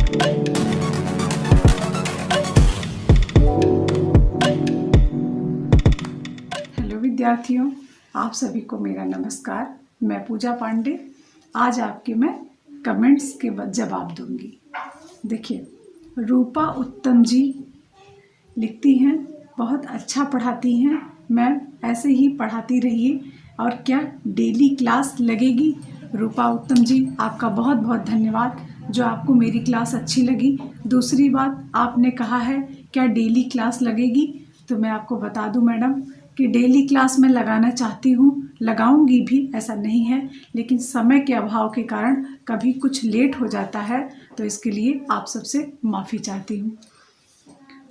Hello विद्यार्थियों, आप सभी को मेरा नमस्कार। मैं पूजा पांडे। आज आपके मैं कमेंट्स के जवाब दूंगी। देखिए, रूपा उत्तम जी लिखती हैं, बहुत अच्छा पढ़ाती हैं मैम, ऐसे ही पढ़ाती रहिए। और क्या डेली क्लास लगेगी? रूपा उत्तम जी, आपका बहुत बहुत धन्यवाद जो आपको मेरी क्लास अच्छी लगी। दूसरी बात, आपने कहा है क्या डेली क्लास लगेगी, तो मैं आपको बता दूं मैडम कि डेली क्लास में लगाना चाहती हूँ, लगाऊंगी भी, ऐसा नहीं है, लेकिन समय के अभाव के कारण कभी कुछ लेट हो जाता है, तो इसके लिए आप सबसे माफ़ी चाहती हूँ।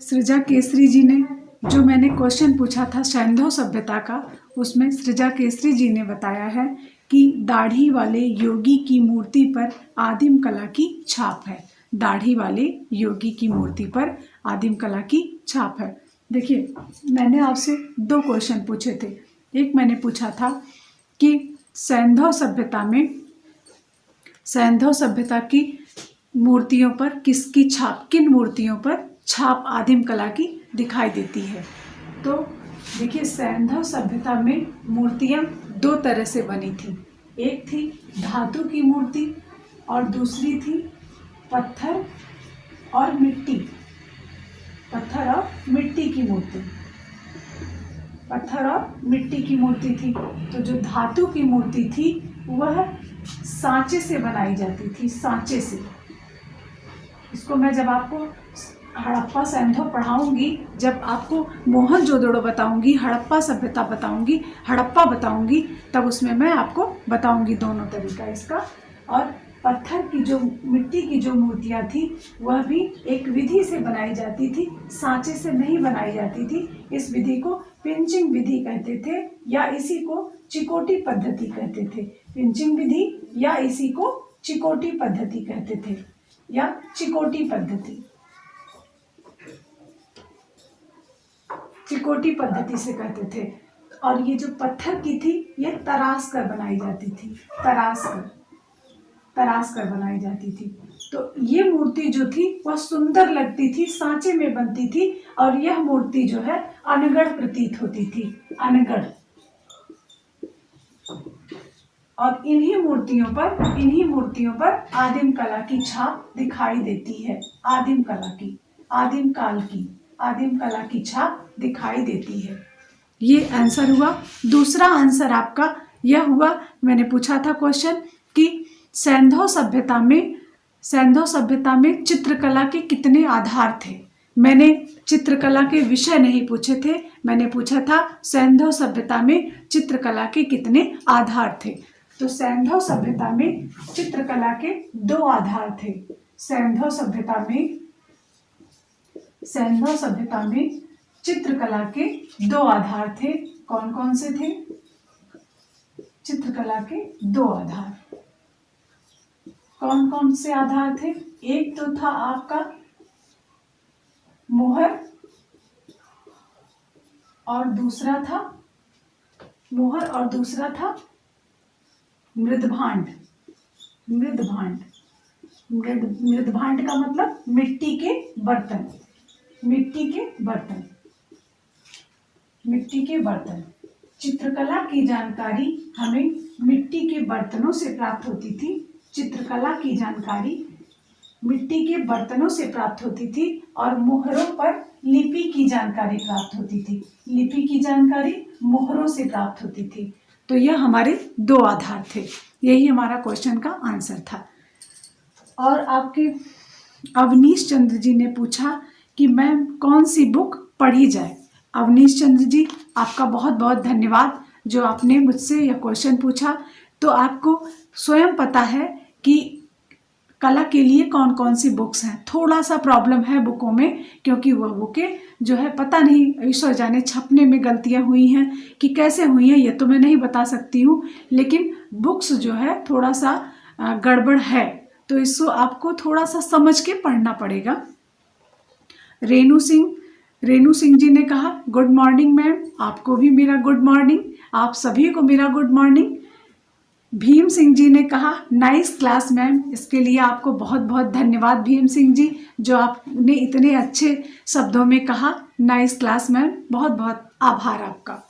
सृजा केसरी जी ने जो मैंने क्वेश्चन पूछा था सैंधव सभ्यता का, उसमें सृजा केसरी जी ने बताया है कि दाढ़ी वाले योगी की मूर्ति पर आदिम कला की छाप है। दाढ़ी वाले योगी की मूर्ति पर आदिम कला की छाप है। देखिए, मैंने आपसे 2 क्वेश्चन पूछे थे। एक मैंने पूछा था कि सैंधव सभ्यता की मूर्तियों पर किसकी छाप, किन मूर्तियों पर छाप आदिम कला की दिखाई देती है। तो देखिए, सैंधव सभ्यता में मूर्तियां 2 तरह से बनी थी। एक थी धातु की मूर्ति और दूसरी थी पत्थर और मिट्टी की मूर्ति। पत्थर और मिट्टी की मूर्ति थी। तो जो धातु की मूर्ति थी वह सांचे से बनाई जाती थी, सांचे से। इसको मैं जब आपको हड़प्पा सैंधव पढ़ाऊंगी, जब आपको मोहनजोदड़ो बताऊंगी, हड़प्पा सभ्यता बताऊंगी, हड़प्पा बताऊंगी, तब उसमें मैं आपको बताऊंगी दोनों तरीका इसका। और पत्थर की जो, मिट्टी की जो मूर्तियां थी वह भी एक विधि से बनाई जाती थी, सांचे से नहीं बनाई जाती थी। इस विधि को पिंचिंग विधि कहते थे या इसी को चिकोटी पद्धति कहते थे। पिंचिंग विधि या इसी को चिकोटी पद्धति कहते थे या चिकोटी पद्धति, चिकोटी पद्धति से कहते थे। और ये जो पत्थर की थी ये तराश कर बनाई जाती थी, तराश कर बनाई जाती थी। तो ये मूर्ति जो थी वह सुंदर लगती थी, सांचे में बनती थी, और यह मूर्ति जो है अनगढ़ प्रतीत होती थी, अनगढ़। और इन्हीं मूर्तियों पर आदिम कला की छाप दिखाई देती है। आदिम कला की, आदिम काल की, आदिम कला की छाप दिखाई देती है। ये आंसर हुआ। दूसरा आंसर आपका यह हुआ, मैंने पूछा था क्वेश्चन कि सैंधव सभ्यता में चित्रकला के कितने आधार थे। मैंने चित्रकला के विषय नहीं पूछे थे, मैंने पूछा था सैंधव सभ्यता में चित्रकला के कितने आधार थे। तो सैंधव सभ्यता में चित्रकला के 2 आधार थे। सैंधव सभ्यता में चित्रकला के 2 आधार थे। कौन कौन से थे? चित्रकला के 2 आधार कौन कौन से आधार थे? एक तो था आपका मोहर और दूसरा था मृदभांड। मृदभांड का मतलब मिट्टी के बर्तन। चित्रकला की जानकारी हमें मिट्टी के बर्तनों से प्राप्त होती थी। चित्रकला की जानकारी मिट्टी के बर्तनों से प्राप्त होती थी और मोहरों पर लिपि की जानकारी प्राप्त होती थी। लिपि की जानकारी मोहरों से प्राप्त होती थी। तो यह हमारे 2 आधार थे। यही हमारा क्वेश्चन का आंसर था। और आपके अवनीश चंद्र जी ने पूछा कि मैम कौन सी बुक पढ़ी जाए। अवनीश चंद्र जी, आपका बहुत बहुत धन्यवाद जो आपने मुझसे यह क्वेश्चन पूछा। तो आपको स्वयं पता है कि कला के लिए कौन कौन सी बुक्स हैं। थोड़ा सा प्रॉब्लम है बुकों में, क्योंकि वह बुकें जो है पता नहीं ईश्वर जाने छपने में गलतियां हुई हैं कि कैसे हुई हैं, ये तो मैं नहीं बता सकती हूँ, लेकिन बुक्स जो है थोड़ा सा गड़बड़ है, तो इसको आपको थोड़ा सा समझ के पढ़ना पड़ेगा। रेणु सिंह जी ने कहा गुड मॉर्निंग मैम। आपको भी मेरा गुड मॉर्निंग, आप सभी को मेरा गुड मॉर्निंग। भीम सिंह जी ने कहा नाइस क्लास मैम। इसके लिए आपको बहुत बहुत धन्यवाद भीम सिंह जी, जो आपने इतने अच्छे शब्दों में कहा नाइस क्लास मैम, बहुत बहुत आभार आपका।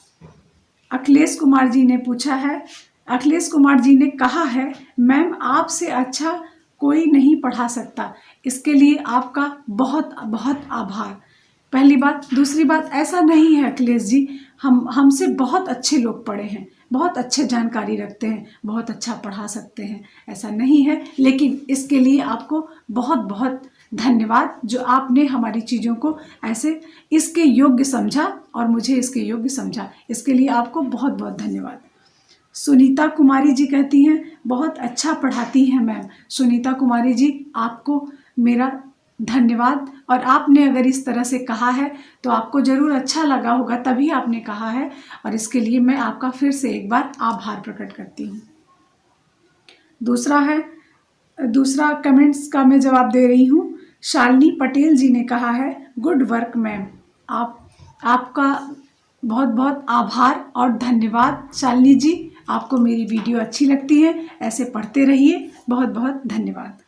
अखिलेश कुमार जी ने पूछा है, अखिलेश कुमार जी ने कहा है मैम आपसे अच्छा कोई नहीं पढ़ा सकता, इसके लिए आपका बहुत बहुत आभार। पहली बात। दूसरी बात, ऐसा नहीं है अखिलेश जी, हमसे बहुत अच्छे लोग पढ़े हैं, बहुत अच्छे जानकारी रखते हैं, बहुत अच्छा पढ़ा सकते हैं, ऐसा नहीं है। लेकिन इसके लिए आपको बहुत बहुत धन्यवाद, जो आपने हमारी चीज़ों को ऐसे इसके योग्य समझा और मुझे इसके योग्य समझा, इसके लिए आपको बहुत बहुत धन्यवाद। सुनीता कुमारी जी कहती हैं बहुत अच्छा पढ़ाती हैं मैम। सुनीता कुमारी जी, आपको मेरा धन्यवाद। और आपने अगर इस तरह से कहा है तो आपको ज़रूर अच्छा लगा होगा, तभी आपने कहा है, और इसके लिए मैं आपका फिर से एक बार आभार प्रकट करती हूँ। दूसरा कमेंट्स का मैं जवाब दे रही हूँ। शालिनी पटेल जी ने कहा है गुड वर्क मैम। आपका बहुत बहुत आभार और धन्यवाद शालिनी जी। आपको मेरी वीडियो अच्छी लगती है, ऐसे पढ़ते रहिए, बहुत बहुत धन्यवाद।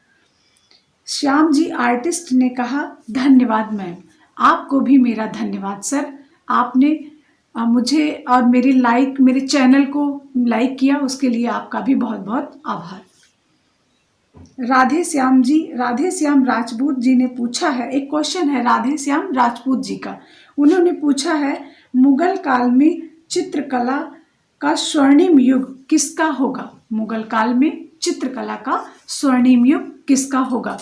श्याम जी आर्टिस्ट ने कहा धन्यवाद मैम। आपको भी मेरा धन्यवाद सर, आपने मुझे और मेरे चैनल को लाइक किया, उसके लिए आपका भी बहुत बहुत आभार। राधे श्याम राजपूत जी ने पूछा है, एक क्वेश्चन है राधे श्याम राजपूत जी का। उन्होंने पूछा है मुगल काल में चित्रकला का स्वर्णिम युग किसका होगा? मुगल काल में चित्रकला का स्वर्णिम युग किसका होगा?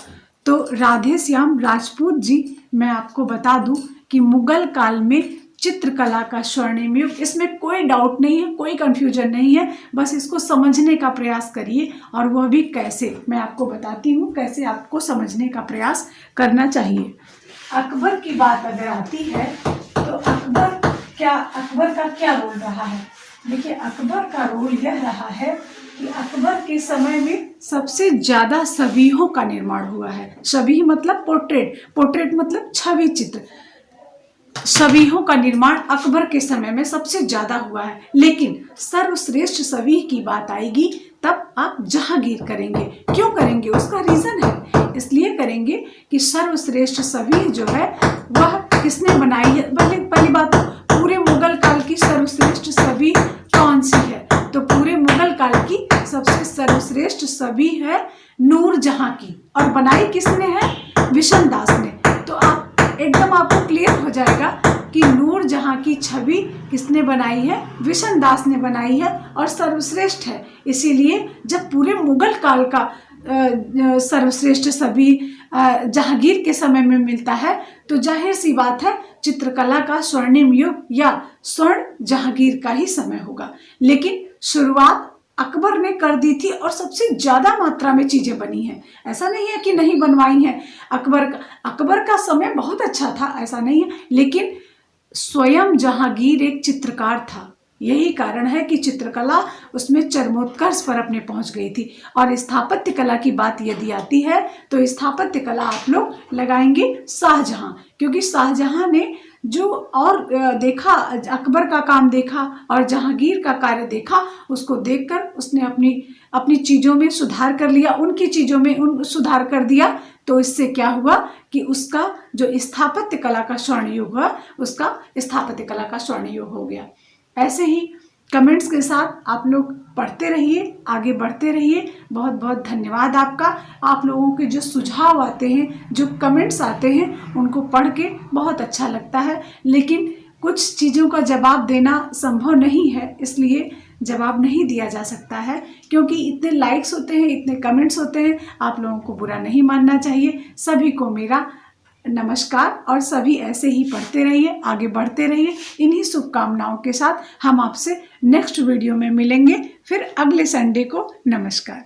तो राधे श्याम राजपूत जी, मैं आपको बता दूं कि मुगल काल में चित्रकला का स्वर्णिम युग, इसमें कोई डाउट नहीं है, कोई कंफ्यूजन नहीं है, बस इसको समझने का प्रयास करिए, और वह भी कैसे, मैं आपको बताती हूँ कैसे आपको समझने का प्रयास करना चाहिए। अकबर की बात अगर आती है तो अकबर का क्या रोल रहा है? देखिए, अकबर का रोल यह रहा है कि अकबर के समय में सबसे ज़्यादा छवियों का निर्माण हुआ है। छवि मतलब पोर्ट्रेट मतलब छवि चित्र। छवियों का निर्माण अकबर के समय में सबसे ज़्यादा हुआ है। लेकिन सर्वश्रेष्ठ छवि की बात आएगी तब आप जहांगीर करेंगे। क्यों करेंगे? उसका रीज़न है, इसलिए करेंगे कि सर्वश्रेष्ठ छवि जो है वह किसने बनाई है। पहली बात, पूरे मुगल काल की सर्वश्रेष्ठ छवि कौन सी है? तो पूरे मुगल काल की सबसे सर्वश्रेष्ठ छवि है नूरजहां की, और बनाई किसने है? विशन दास ने। तो एकदम आपको क्लियर हो जाएगा कि नूरजहां की छवि किसने बनाई है? विशन दास ने बनाई है, और सर्वश्रेष्ठ है। इसीलिए जब पूरे मुगल काल का सर्वश्रेष्ठ छवि जहांगीर के समय में मिलता है तो जाहिर सी बात है चित्रकला का स्वर्णिम युग या स्वर्ण जहांगीर का ही समय होगा। लेकिन शुरुआत अकबर ने कर दी थी और सबसे ज्यादा मात्रा में चीजें बनी हैं। ऐसा नहीं है कि नहीं बनवाई हैं। अकबर का समय बहुत अच्छा था, ऐसा नहीं है, लेकिन स्वयं जहांगीर एक चित्रकार था। यही कारण है कि चित्रकला उसमें चरमोत्कर्ष पर अपने पहुंच गई थी। और स्थापत्य कला की बात यदि आती है तो स्थापत्य कला आप लोग लगाएंगे शाहजहां, क्योंकि शाहजहां ने जो और देखा, अकबर का काम देखा और जहांगीर का कार्य देखा, उसको देखकर उसने अपनी चीज़ों में सुधार कर लिया, उनकी चीज़ों में सुधार कर दिया। तो इससे क्या हुआ कि उसका जो स्थापत्य कला का स्वर्ण युग हुआ, उसका स्थापत्य कला का स्वर्ण युग हो गया। ऐसे ही कमेंट्स के साथ आप लोग पढ़ते रहिए, आगे बढ़ते रहिए। बहुत बहुत धन्यवाद आपका। आप लोगों के जो सुझाव आते हैं, जो कमेंट्स आते हैं, उनको पढ़ के बहुत अच्छा लगता है। लेकिन कुछ चीज़ों का जवाब देना संभव नहीं है, इसलिए जवाब नहीं दिया जा सकता है, क्योंकि इतने लाइक्स होते हैं, इतने कमेंट्स होते हैं। आप लोगों को बुरा नहीं मानना चाहिए। सभी को मेरा नमस्कार, और सभी ऐसे ही पढ़ते रहिए, आगे बढ़ते रहिए। इन्हीं शुभकामनाओं के साथ हम आपसे नेक्स्ट वीडियो में मिलेंगे, फिर अगले संडे को। नमस्कार।